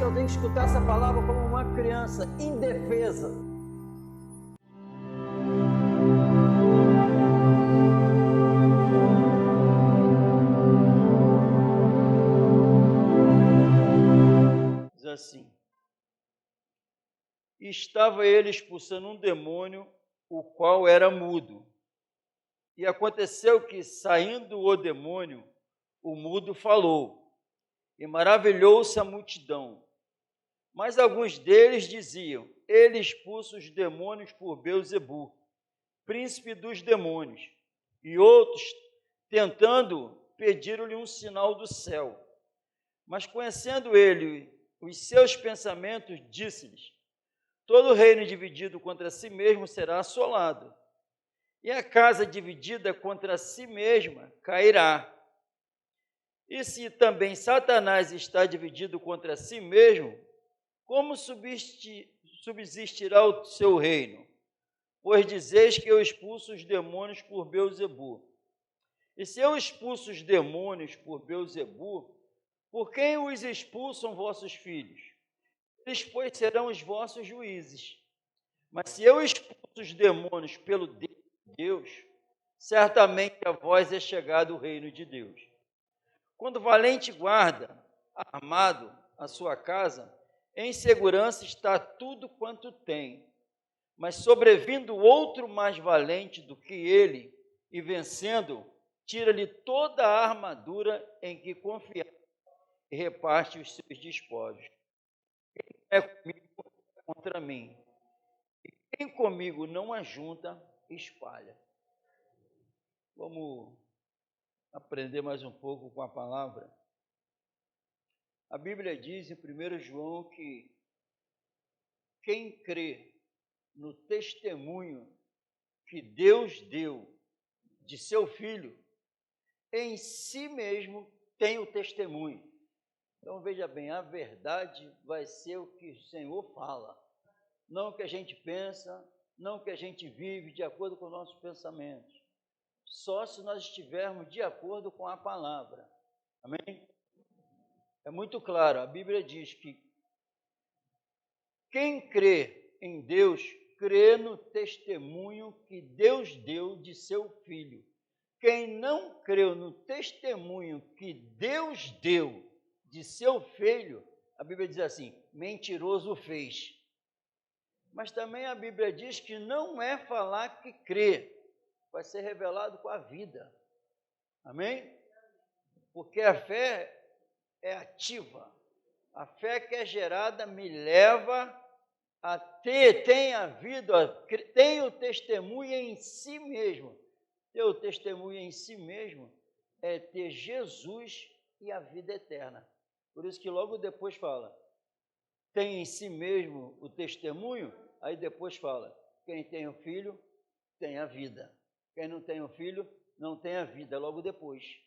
eu tenho que escutar essa palavra como uma criança indefesa. Diz assim: e estava ele expulsando um demônio, o qual era mudo. E aconteceu que, saindo o demônio, o mudo falou, e maravilhou-se a multidão. Mas alguns deles diziam: ele expulsa os demônios por Beelzebu, príncipe dos demônios. E outros, tentando, pediram-lhe um sinal do céu. Mas conhecendo ele os seus pensamentos, disse-lhes: todo reino dividido contra si mesmo será assolado, e a casa dividida contra si mesma cairá. E se também Satanás está dividido contra si mesmo, como subsistirá o seu reino? Pois dizeis que eu expulso os demônios por Beelzebu. E se eu expulso os demônios por Beelzebu, por quem os expulsam vossos filhos? Eles, pois, serão os vossos juízes. Mas se eu expulso os demônios pelo Deus, certamente a vós é chegado o reino de Deus. Quando o valente guarda, armado, a sua casa, em segurança está tudo quanto tem. Mas sobrevindo outro mais valente do que ele, e vencendo, tira-lhe toda a armadura em que confiar e reparte os seus despojos. Quem é comigo contra mim? E quem comigo não ajunta, espalha. Vamos aprender mais um pouco com a palavra. A Bíblia diz em 1 João que quem crê no testemunho que Deus deu de seu Filho, em si mesmo tem o testemunho. Então veja bem, a verdade vai ser o que o Senhor fala, não o que a gente pensa, não o que a gente vive de acordo com os nossos pensamentos. Só se nós estivermos de acordo com a palavra. Amém? É muito claro, a Bíblia diz que quem crê em Deus, crê no testemunho que Deus deu de seu Filho. Quem não creu no testemunho que Deus deu de seu Filho, a Bíblia diz assim, mentiroso fez. Mas também a Bíblia diz que não é falar que crê, vai ser revelado com a vida. Amém? Porque a fé é ativa. A fé que é gerada me leva a ter, tem o testemunho em si mesmo. Ter o testemunho em si mesmo é ter Jesus e a vida eterna. Por isso que logo depois fala, tem em si mesmo o testemunho, aí depois fala, quem tem o Filho tem a vida. Quem não tem o Filho não tem a vida, logo depois.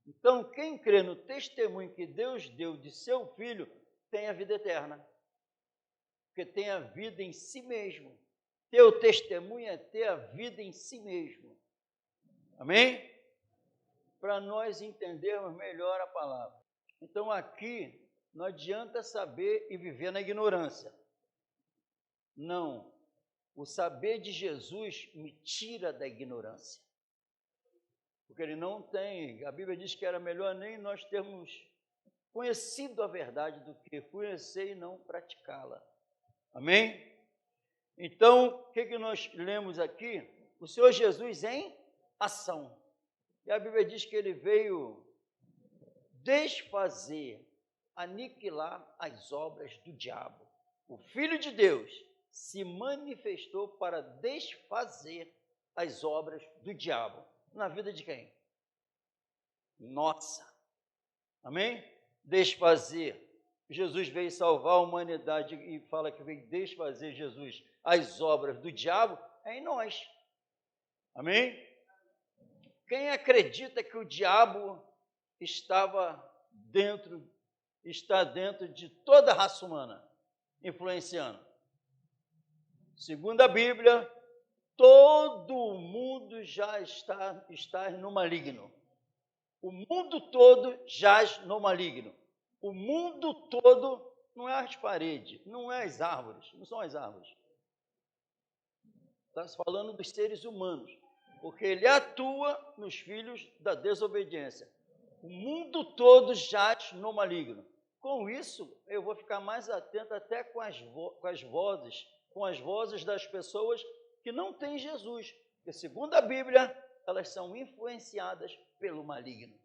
Então, quem crê no testemunho que Deus deu de seu Filho, tem a vida eterna. Porque tem a vida em si mesmo. Ter o testemunho é ter a vida em si mesmo. Amém? Para nós entendermos melhor a palavra. Então, aqui, não adianta saber e viver na ignorância. Não. O saber de Jesus me tira da ignorância. Porque ele não tem, a Bíblia diz que era melhor nem nós termos conhecido a verdade do que conhecer e não praticá-la. Amém? Então, o que nós lemos aqui? O Senhor Jesus em ação. E a Bíblia diz que ele veio desfazer, aniquilar as obras do diabo. O Filho de Deus se manifestou para desfazer as obras do diabo. Na vida de quem? Nossa. Amém? Desfazer. Jesus veio salvar a humanidade e fala que veio desfazer Jesus as obras do diabo é em nós. Amém? Quem acredita que o diabo está dentro de toda a raça humana, influenciando? Segundo a Bíblia, todo mundo já está no maligno. O mundo todo jaz no maligno. O mundo todo não é as paredes, não é as árvores, não são as árvores. Está falando dos seres humanos, porque ele atua nos filhos da desobediência. O mundo todo jaz no maligno. Com isso, eu vou ficar mais atento até com as vozes das pessoas que não têm Jesus, porque, segundo a Bíblia, elas são influenciadas pelo maligno.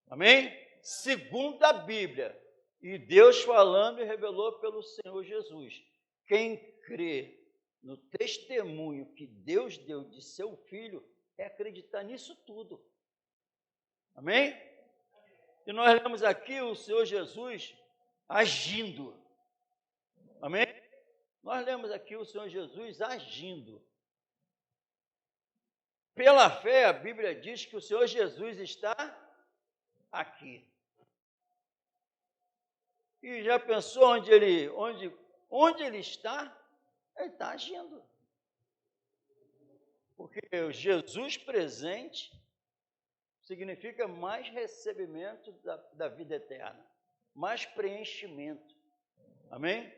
Amém? Segundo a Bíblia, e Deus falando e revelou pelo Senhor Jesus, quem crê no testemunho que Deus deu de seu Filho é acreditar nisso tudo. Amém? E nós lemos aqui o Senhor Jesus agindo. Amém? Nós lemos aqui o Senhor Jesus agindo. Pela fé, a Bíblia diz que o Senhor Jesus está aqui. E já pensou onde ele está? Ele está agindo. Porque o Jesus presente significa mais recebimento da vida eterna, mais preenchimento. Amém?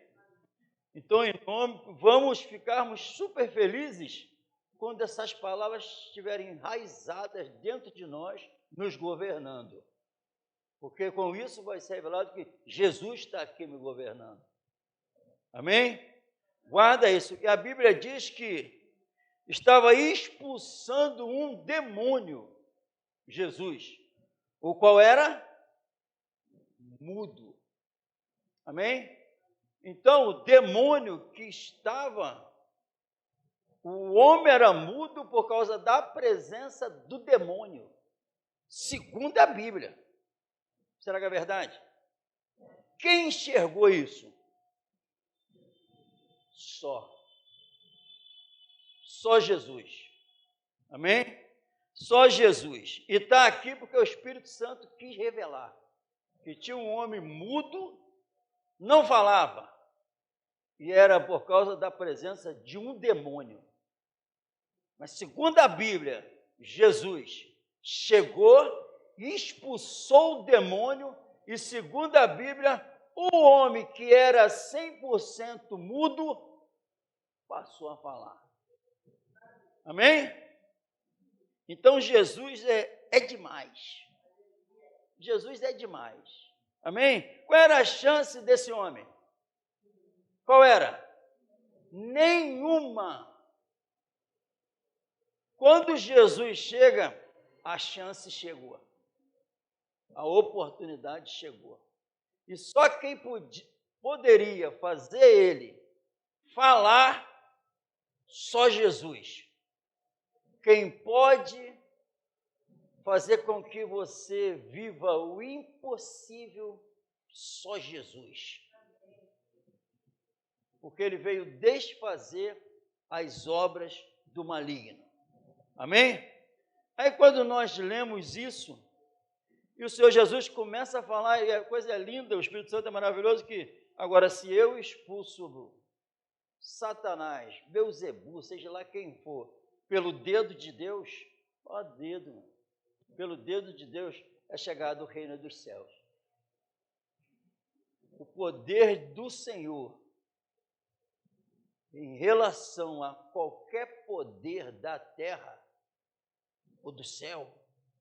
Então, vamos ficarmos super felizes quando essas palavras estiverem enraizadas dentro de nós, nos governando. Porque com isso vai ser revelado que Jesus está aqui me governando. Amém? Guarda isso. E a Bíblia diz que estava expulsando um demônio, Jesus, o qual era mudo. Amém? Então, o demônio que estava, o homem era mudo por causa da presença do demônio, segundo a Bíblia. Será que é verdade? Quem enxergou isso? Só Jesus. Amém? Só Jesus. E está aqui porque o Espírito Santo quis revelar que tinha um homem mudo, não falava, e era por causa da presença de um demônio. Mas segundo a Bíblia, Jesus chegou, expulsou o demônio, e segundo a Bíblia, o homem que era 100% mudo passou a falar. Amém? Então Jesus é demais. Jesus é demais. Amém? Qual era a chance desse homem? Qual era? Nenhuma. Quando Jesus chega, a chance chegou. A oportunidade chegou. E só quem poderia fazer ele falar, só Jesus. Quem pode fazer com que você viva o impossível, só Jesus. Porque ele veio desfazer as obras do maligno. Amém? Aí quando nós lemos isso, e o Senhor Jesus começa a falar, e a coisa é linda, o Espírito Santo é maravilhoso, que agora se eu expulso Satanás, Beelzebu, seja lá quem for, pelo dedo de Deus, ó dedo, pelo dedo de Deus é chegado o reino dos céus. O poder do Senhor em relação a qualquer poder da terra ou do céu,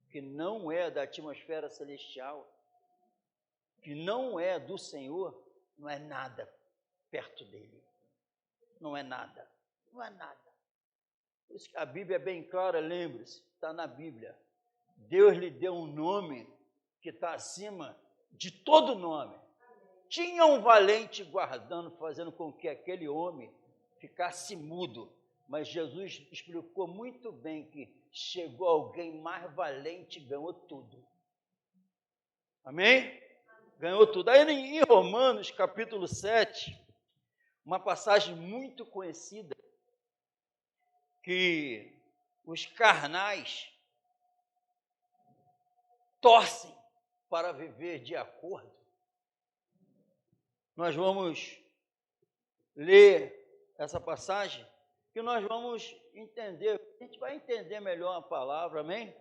que não é da atmosfera celestial, que não é do Senhor, não é nada perto dele. Não é nada. Não é nada. Por isso que a Bíblia é bem clara, lembre-se, está na Bíblia. Deus lhe deu um nome que está acima de todo nome. Tinha um valente guardando, fazendo com que aquele homem ficasse mudo, mas Jesus explicou muito bem que chegou alguém mais valente e ganhou tudo. Amém? Ganhou tudo. Aí em Romanos, capítulo 7, uma passagem muito conhecida, que os carnais torcem para viver de acordo. Nós vamos ler essa passagem, que nós vamos entender, a gente vai entender melhor a palavra, amém?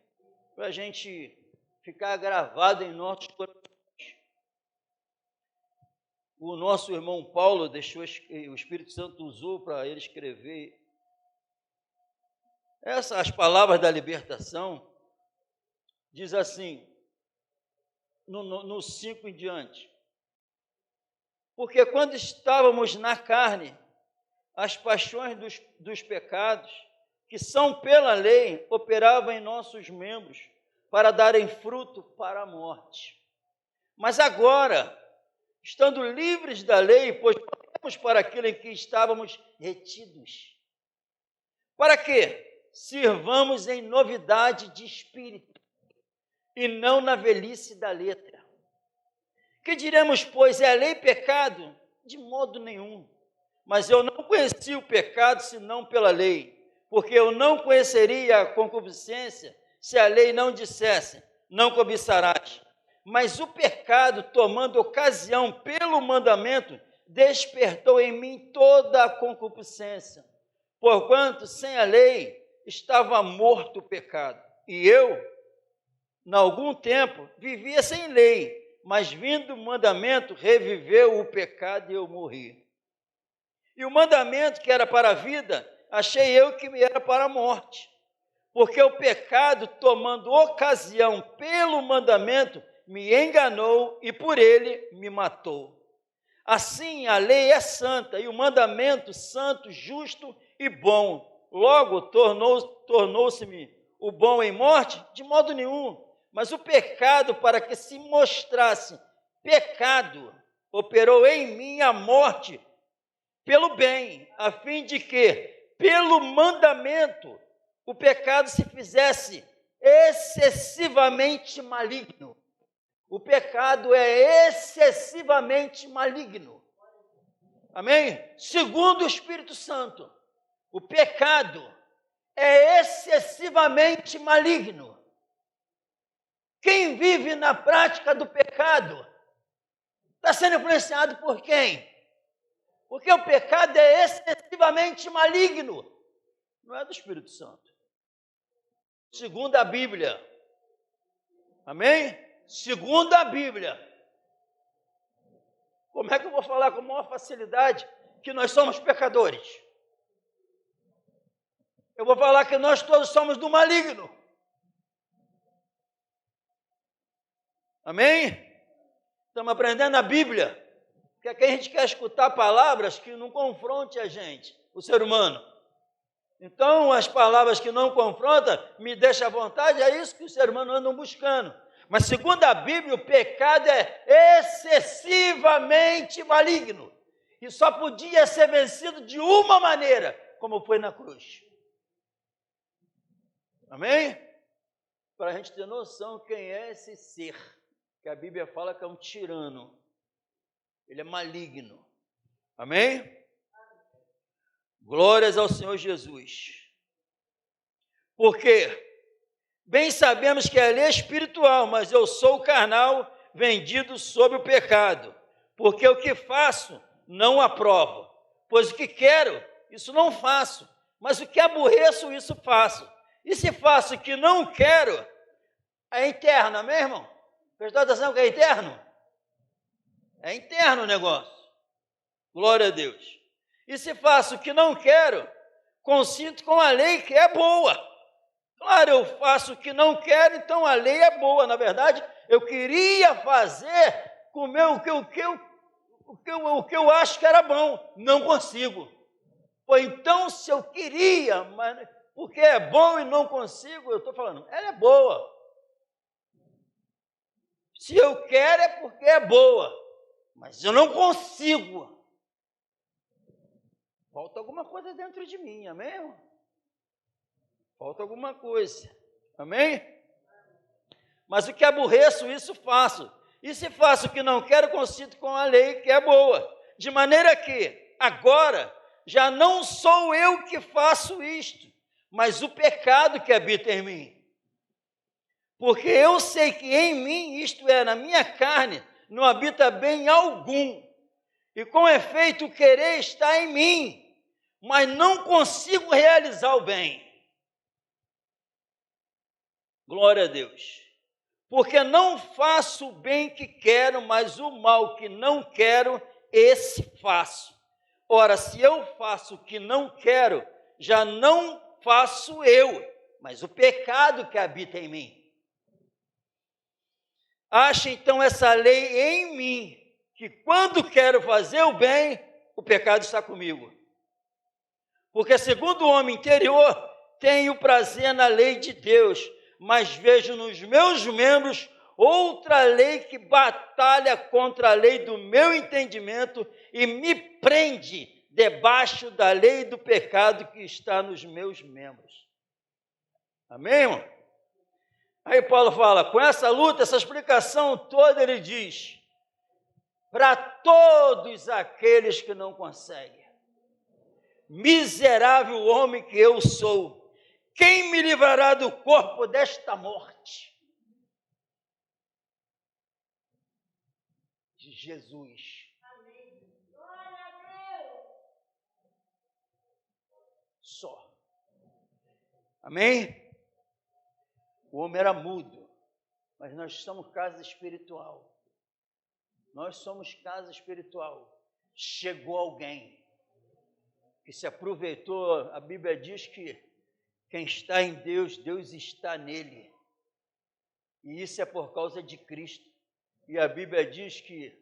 Para a gente ficar gravado em nossos corações. o nosso irmão Paulo deixou, o Espírito Santo usou para ele escrever as palavras da libertação, diz assim, no 5 em diante. Porque quando estávamos na carne, as paixões dos pecados, que são pela lei, operavam em nossos membros para darem fruto para a morte. Mas agora, estando livres da lei, pois morremos para aquilo em que estávamos retidos. Para quê? Sirvamos em novidade de espírito, e não na velhice da letra. Que diremos, pois, é a lei pecado? De modo nenhum. Mas eu não conheci o pecado senão pela lei, porque eu não conheceria a concupiscência se a lei não dissesse, não cobiçarás. Mas o pecado, tomando ocasião pelo mandamento, despertou em mim toda a concupiscência. Porquanto, sem a lei, estava morto o pecado. E eu, em algum tempo, vivia sem lei, mas vindo o mandamento, reviveu o pecado e eu morri. E o mandamento que era para a vida, achei eu que me era para a morte. Porque o pecado, tomando ocasião pelo mandamento, me enganou e por ele me matou. Assim, a lei é santa e o mandamento santo, justo e bom. Logo, tornou-se-me o bom em morte? De modo nenhum. Mas o pecado, para que se mostrasse pecado, operou em mim a morte pelo bem, a fim de que, pelo mandamento, o pecado se fizesse excessivamente maligno. O pecado é excessivamente maligno. Amém? Segundo o Espírito Santo, o pecado é excessivamente maligno. Quem vive na prática do pecado está sendo influenciado por quem? Porque o pecado é excessivamente maligno. Não é do Espírito Santo. Segundo a Bíblia. Amém? Segundo a Bíblia. Como é que eu vou falar com maior facilidade que nós somos pecadores? Eu vou falar que nós todos somos do maligno. Amém? Estamos aprendendo a Bíblia. Porque aqui a gente quer escutar palavras que não confronte a gente, o ser humano. Então, as palavras que não confrontam, me deixam à vontade, é isso que os seres humanos andam buscando. Mas, segundo a Bíblia, o pecado é excessivamente maligno. E só podia ser vencido de uma maneira, como foi na cruz. Amém? Para a gente ter noção quem é esse ser, que a Bíblia fala que é um tirano. Ele é maligno. Amém? Glórias ao Senhor Jesus. Porque bem sabemos que a lei é espiritual, mas eu sou carnal, vendido sob o pecado. Porque o que faço, não aprovo. Pois o que quero, isso não faço. Mas o que aborreço, isso faço. E se faço o que não quero, é interno, amém, irmão? Prestou atenção que é interno? É interno o negócio. Glória a Deus. E se faço o que não quero, consinto com a lei que é boa. Claro, eu faço o que não quero, então a lei é boa. Na verdade, eu queria fazer com o que eu acho que era bom. Não consigo. Ou então, se eu queria, mas porque é bom e não consigo, eu estou falando, ela é boa. Se eu quero é porque é boa. Mas eu não consigo. Falta alguma coisa dentro de mim, amém, irmão? Falta alguma coisa, amém? Mas o que aborreço, isso faço. E se faço o que não quero, consinto com a lei que é boa. De maneira que, agora, já não sou eu que faço isto, mas o pecado que habita em mim. Porque eu sei que em mim, isto é, na minha carne, não habita bem algum. E com efeito, o querer está em mim, mas não consigo realizar o bem. Glória a Deus. Porque não faço o bem que quero, mas o mal que não quero, esse faço. Ora, se eu faço o que não quero, já não faço eu, mas o pecado que habita em mim. Acha então essa lei em mim, que quando quero fazer o bem, o pecado está comigo. Porque segundo o homem interior, tenho prazer na lei de Deus, mas vejo nos meus membros outra lei que batalha contra a lei do meu entendimento e me prende debaixo da lei do pecado que está nos meus membros. Amém, irmão? Aí Paulo fala, com essa luta, essa explicação toda, ele diz, para todos aqueles que não conseguem, miserável homem que eu sou, quem me livrará do corpo desta morte? De Jesus. Amém. Glória a Deus. Só. Amém? O homem era mudo, mas nós somos casa espiritual. Nós somos casa espiritual. Chegou alguém que se aproveitou, a Bíblia diz que quem está em Deus, Deus está nele. E isso é por causa de Cristo. E a Bíblia diz que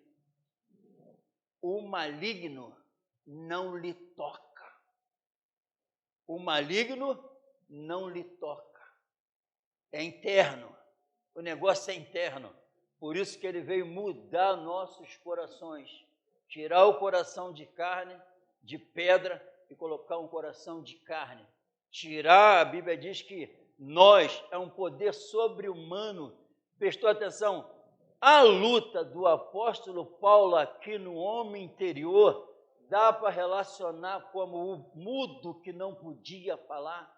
o maligno não lhe toca. O maligno não lhe toca. É interno. O negócio é interno. Por isso que ele veio mudar nossos corações. Tirar o coração de carne, de pedra, e colocar um coração de carne. Tirar, a Bíblia diz que nós, é um poder sobre-humano. Prestou atenção? A luta do apóstolo Paulo aqui no homem interior, dá para relacionar como o mudo que não podia falar.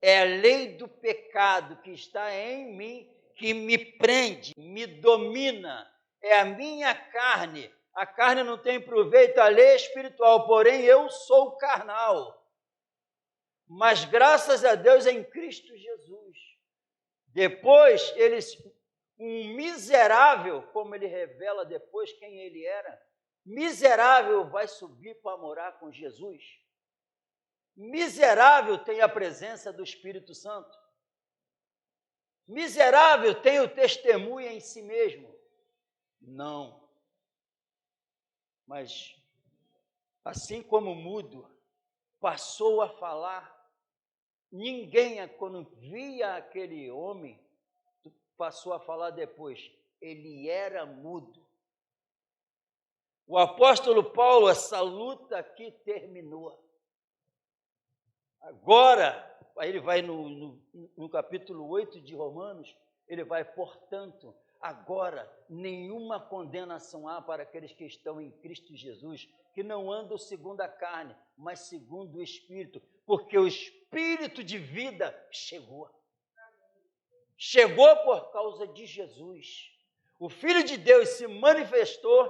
É a lei do pecado que está em mim, que me prende, me domina. É a minha carne. A carne não tem proveito, a lei é espiritual, porém eu sou carnal. Mas graças a Deus em Cristo Jesus. Depois, um miserável, como ele revela depois quem ele era, miserável vai subir para morar com Jesus. Miserável tem a presença do Espírito Santo. Miserável tem o testemunho em si mesmo. Não. Mas, assim como o mudo passou a falar, ninguém, quando via aquele homem, passou a falar depois, ele era mudo. O apóstolo Paulo, essa luta aqui terminou. Agora, aí ele vai no capítulo 8 de Romanos, ele vai, portanto, agora nenhuma condenação há para aqueles que estão em Cristo Jesus, que não andam segundo a carne, mas segundo o Espírito, porque o Espírito de vida chegou. Chegou por causa de Jesus. O Filho de Deus se manifestou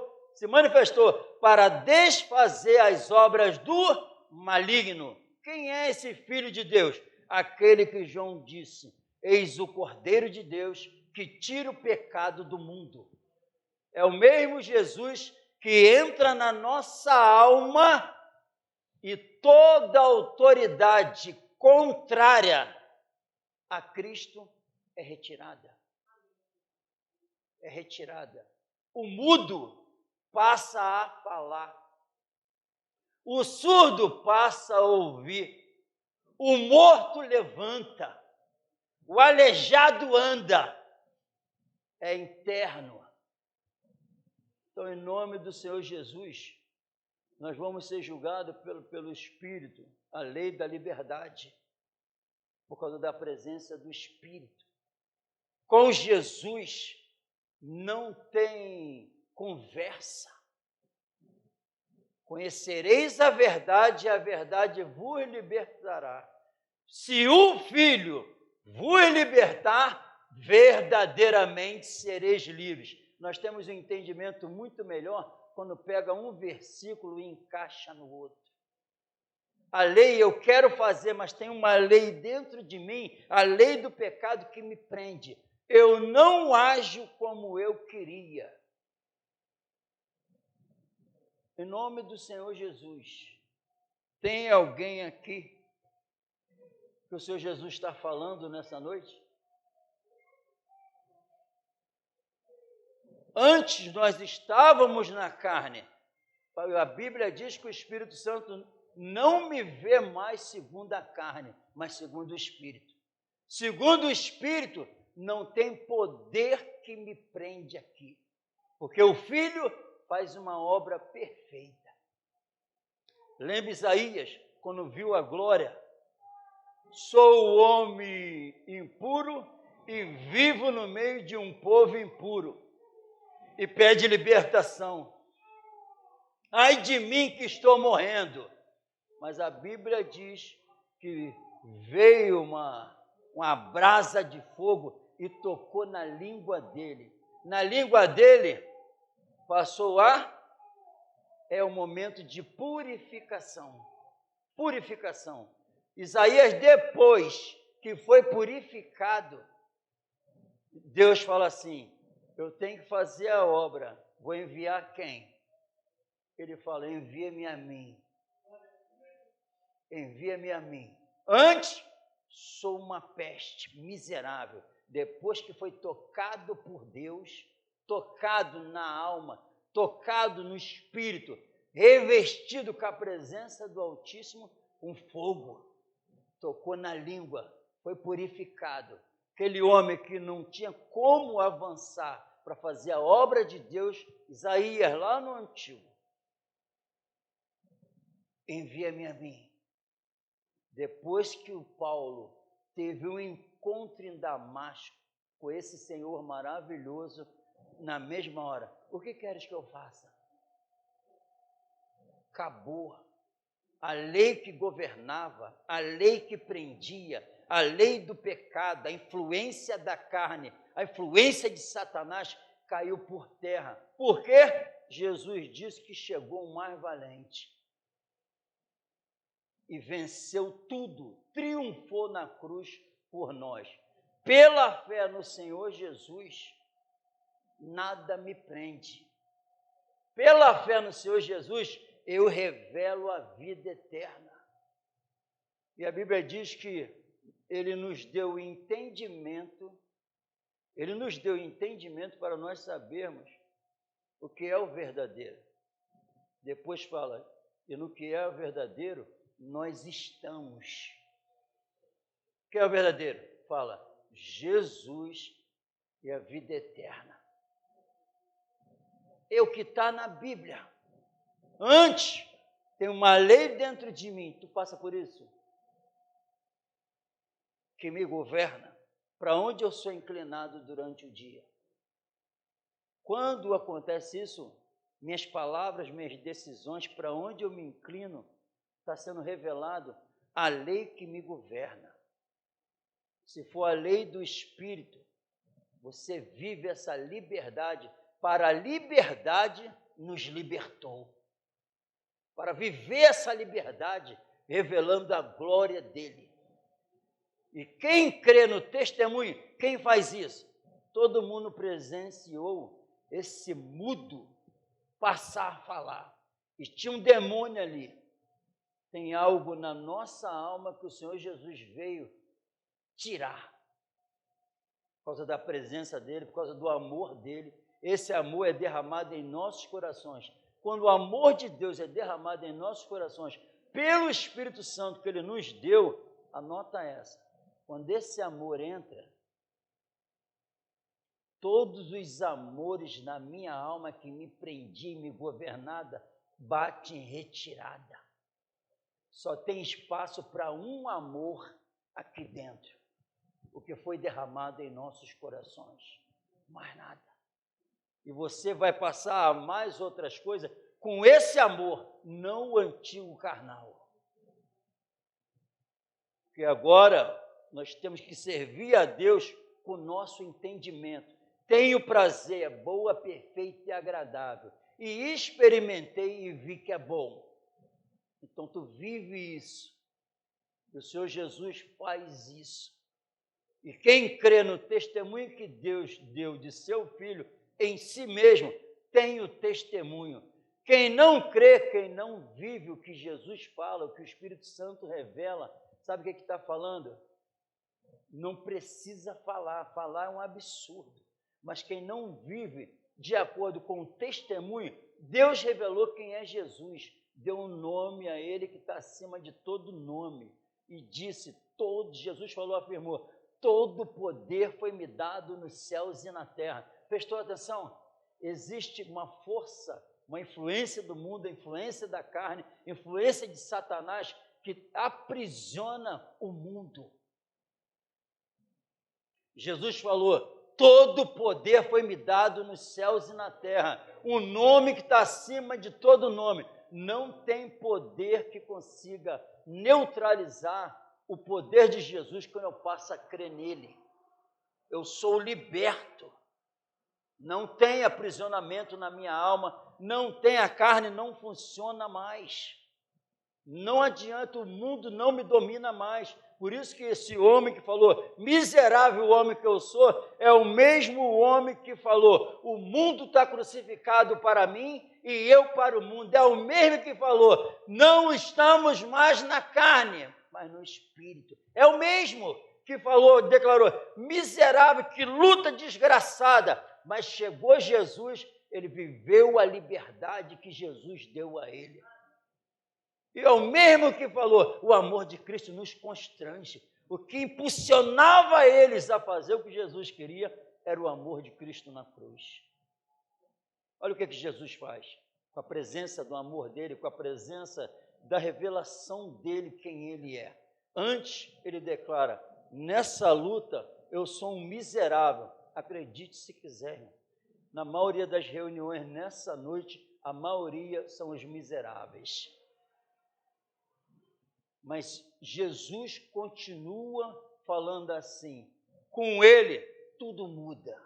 para desfazer as obras do maligno. Quem é esse Filho de Deus? Aquele que João disse, eis o Cordeiro de Deus que tira o pecado do mundo. É o mesmo Jesus que entra na nossa alma e toda autoridade contrária a Cristo é retirada. É retirada. O mudo passa a falar. O surdo passa a ouvir. O morto levanta. O aleijado anda. É interno. Então, em nome do Senhor Jesus, nós vamos ser julgados pelo Espírito, a lei da liberdade, por causa da presença do Espírito. Com Jesus não tem conversa. Conhecereis a verdade e a verdade vos libertará. Se o Filho vos libertar, verdadeiramente sereis livres. Nós temos um entendimento muito melhor quando pega um versículo e encaixa no outro. A lei eu quero fazer, mas tem uma lei dentro de mim, a lei do pecado que me prende. Eu não ajo como eu queria. Em nome do Senhor Jesus, tem alguém aqui que o Senhor Jesus está falando nessa noite? Antes nós estávamos na carne. A Bíblia diz que o Espírito Santo não me vê mais segundo a carne, mas segundo o Espírito. Segundo o Espírito, não tem poder que me prende aqui, porque o Filho faz uma obra perfeita. Lembra Isaías, quando viu a glória? Sou o homem impuro e vivo no meio de um povo impuro, e pede libertação. Ai de mim que estou morrendo. Mas a Bíblia diz que veio uma brasa de fogo e tocou na língua dele. Na língua dele passou é o momento de purificação. Purificação. Isaías, depois que foi purificado, Deus fala assim, eu tenho que fazer a obra, vou enviar quem? Ele fala, envia-me a mim. Envia-me a mim. Antes, sou uma peste miserável. Depois que foi tocado por Deus, tocado na alma, tocado no espírito, revestido com a presença do Altíssimo, um fogo. Tocou na língua, foi purificado. Aquele homem que não tinha como avançar para fazer a obra de Deus, Isaías, lá no Antigo. Envia-me a mim. Depois que o Paulo teve um encontro em Damasco com esse Senhor maravilhoso, na mesma hora, o que queres que eu faça? Acabou. A lei que governava, a lei que prendia, a lei do pecado, a influência da carne, a influência de Satanás caiu por terra. Por quê? Jesus disse que chegou o mais valente e venceu tudo, triunfou na cruz por nós. Pela fé no Senhor Jesus, nada me prende. Pela fé no Senhor Jesus, eu revelo a vida eterna. E a Bíblia diz que Ele nos deu entendimento, para nós sabermos o que é o verdadeiro. Depois fala, e no que é o verdadeiro, nós estamos. O que é o verdadeiro? Fala, Jesus e a vida eterna. É o que está na Bíblia. Antes, tem uma lei dentro de mim, tu passa por isso, que me governa, para onde eu sou inclinado durante o dia. Quando acontece isso, minhas palavras, minhas decisões, para onde eu me inclino, está sendo revelado a lei que me governa. Se for a lei do Espírito, você vive essa liberdade. Para a liberdade nos libertou. Para viver essa liberdade, revelando a glória dele. E quem crê no testemunho, quem faz isso? Todo mundo presenciou esse mudo passar a falar. E tinha um demônio ali. Tem algo na nossa alma que o Senhor Jesus veio tirar. Por causa da presença dele, por causa do amor dele. Esse amor é derramado em nossos corações. Quando o amor de Deus é derramado em nossos corações, pelo Espírito Santo que ele nos deu, anota essa. Quando esse amor entra, todos os amores na minha alma que me prendia e me governada, batem em retirada. Só tem espaço para um amor aqui dentro, o que foi derramado em nossos corações, mais nada. E você vai passar a mais outras coisas com esse amor, não o antigo carnal. Porque agora nós temos que servir a Deus com o nosso entendimento. Tenho prazer, é boa, perfeita e agradável. E experimentei e vi que é bom. Então, tu vive isso. E o Senhor Jesus faz isso. E quem crê no testemunho que Deus deu de seu Filho em si mesmo, tem o testemunho. Quem não crê, quem não vive o que Jesus fala, o que o Espírito Santo revela, sabe o que está falando? Não precisa falar, falar é um absurdo. Mas quem não vive de acordo com o testemunho, Deus revelou quem é Jesus, deu um nome a ele que está acima de todo nome. E disse, Jesus falou, afirmou, todo poder foi me dado nos céus e na terra. Prestou atenção? Existe uma força, uma influência do mundo, a influência da carne, influência de Satanás, que aprisiona o mundo. Jesus falou, todo poder foi me dado nos céus e na terra, um nome que está acima de todo nome. Não tem poder que consiga neutralizar o poder de Jesus quando eu passo a crer nele. Eu sou liberto. Não tem aprisionamento na minha alma, não tem, a carne não funciona mais. Não adianta, o mundo não me domina mais. Por isso que esse homem que falou, miserável homem que eu sou, é o mesmo homem que falou, o mundo está crucificado para mim e eu para o mundo. É o mesmo que falou, não estamos mais na carne, mas no espírito. É o mesmo que falou, declarou, miserável, que luta desgraçada, mas chegou Jesus, ele viveu a liberdade que Jesus deu a ele. E é o mesmo que falou, o amor de Cristo nos constrange. O que impulsionava eles a fazer o que Jesus queria era o amor de Cristo na cruz. Olha o que Jesus faz, com a presença do amor dele, com a presença da revelação dele, quem ele é. Antes, ele declara, nessa luta eu sou um miserável. Acredite se quiser, irmão. Na maioria das reuniões nessa noite, a maioria são os miseráveis. Mas Jesus continua falando assim, com ele tudo muda.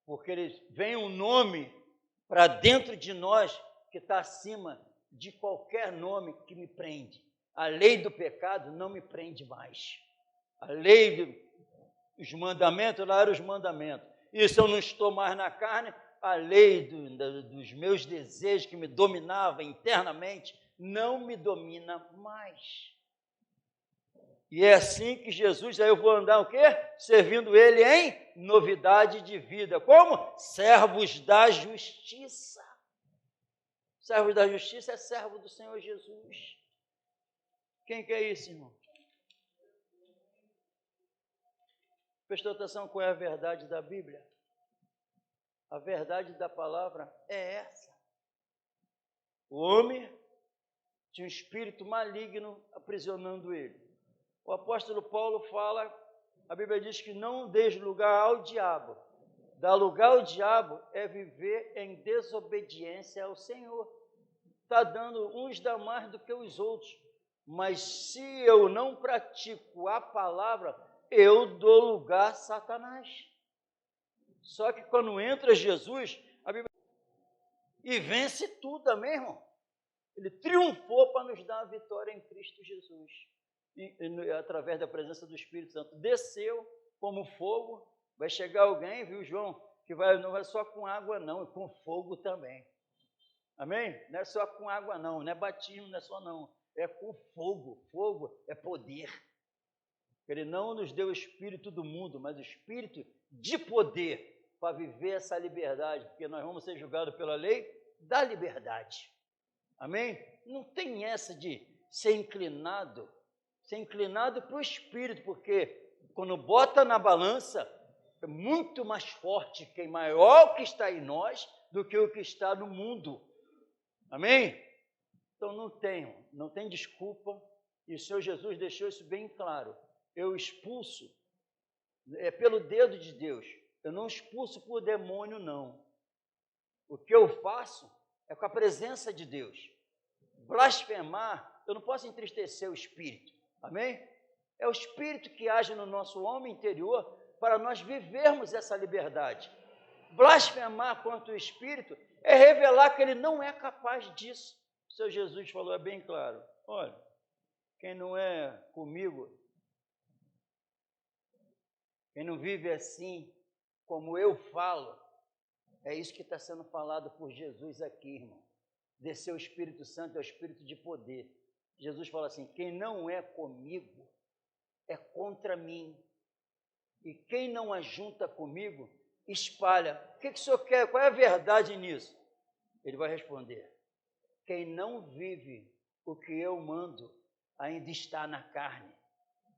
Porque ele vem um nome para dentro de nós que está acima de qualquer nome que me prende. A lei do pecado não me prende mais. A lei dos mandamentos, lá eram os mandamentos. E se eu não estou mais na carne, a lei dos meus desejos que me dominava internamente, não me domina mais. E é assim que Jesus, aí eu vou andar o quê? Servindo ele em novidade de vida. Como? Servos da justiça. Servos da justiça é servo do Senhor Jesus. Quem que é isso, irmão? Prestou atenção qual é a verdade da Bíblia? A verdade da palavra é essa. O homem tinha um espírito maligno aprisionando ele. O apóstolo Paulo fala, a Bíblia diz que não deis lugar ao diabo. Dar lugar ao diabo é viver em desobediência ao Senhor. Está dando, uns dá mais do que os outros. Mas se eu não pratico a palavra, eu dou lugar a Satanás. Só que quando entra Jesus, a Bíblia e vence tudo, amém, irmão? Ele triunfou para nos dar a vitória em Cristo Jesus. E através da presença do Espírito Santo, desceu como fogo. Vai chegar alguém, viu, João, que não vai só com água não, é com fogo também. Amém? Não é só com água não, não é batismo, não é só não. É com fogo. Fogo é poder. Ele não nos deu o espírito do mundo, mas o espírito de poder para viver essa liberdade, porque nós vamos ser julgados pela lei da liberdade. Amém? Não tem essa de ser inclinado para o espírito, porque quando bota na balança, é muito mais forte, quem maior que está em nós do que o que está no mundo. Amém? Então não tem desculpa, e o Senhor Jesus deixou isso bem claro. Eu expulso, é pelo dedo de Deus, eu não expulso por demônio, não. O que eu faço é com a presença de Deus. Blasfemar, eu não posso entristecer o Espírito, amém? É o Espírito que age no nosso homem interior para nós vivermos essa liberdade. Blasfemar contra o Espírito é revelar que ele não é capaz disso. O Senhor Jesus falou, é bem claro, olha, quem não é comigo, quem não vive assim como eu falo, É isso que está sendo falado por Jesus aqui, irmão. Descer o Espírito Santo é o Espírito de poder. Jesus fala assim, quem não é comigo é contra mim. E quem não ajunta comigo, espalha. O que o senhor quer? Qual é a verdade nisso? Ele vai responder, quem não vive o que eu mando, ainda está na carne.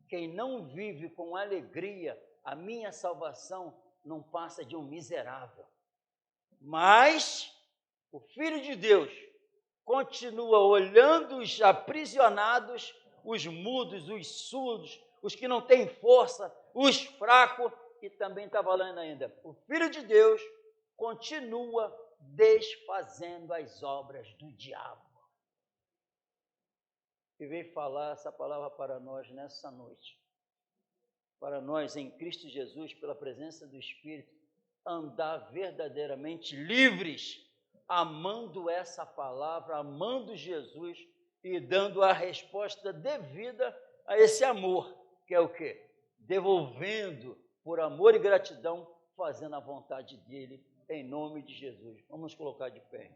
Quem não vive com alegria a minha salvação, não passa de um miserável. Mas o Filho de Deus continua olhando os aprisionados, os mudos, os surdos, os que não têm força, os fracos, e também está falando ainda, o Filho de Deus continua desfazendo as obras do diabo. E veio falar essa palavra para nós nessa noite. Para nós, em Cristo Jesus, pela presença do Espírito, andar verdadeiramente livres, amando essa palavra, amando Jesus e dando a resposta devida a esse amor, que é o quê? Devolvendo por amor e gratidão, fazendo a vontade dele, em nome de Jesus. Vamos colocar de pé.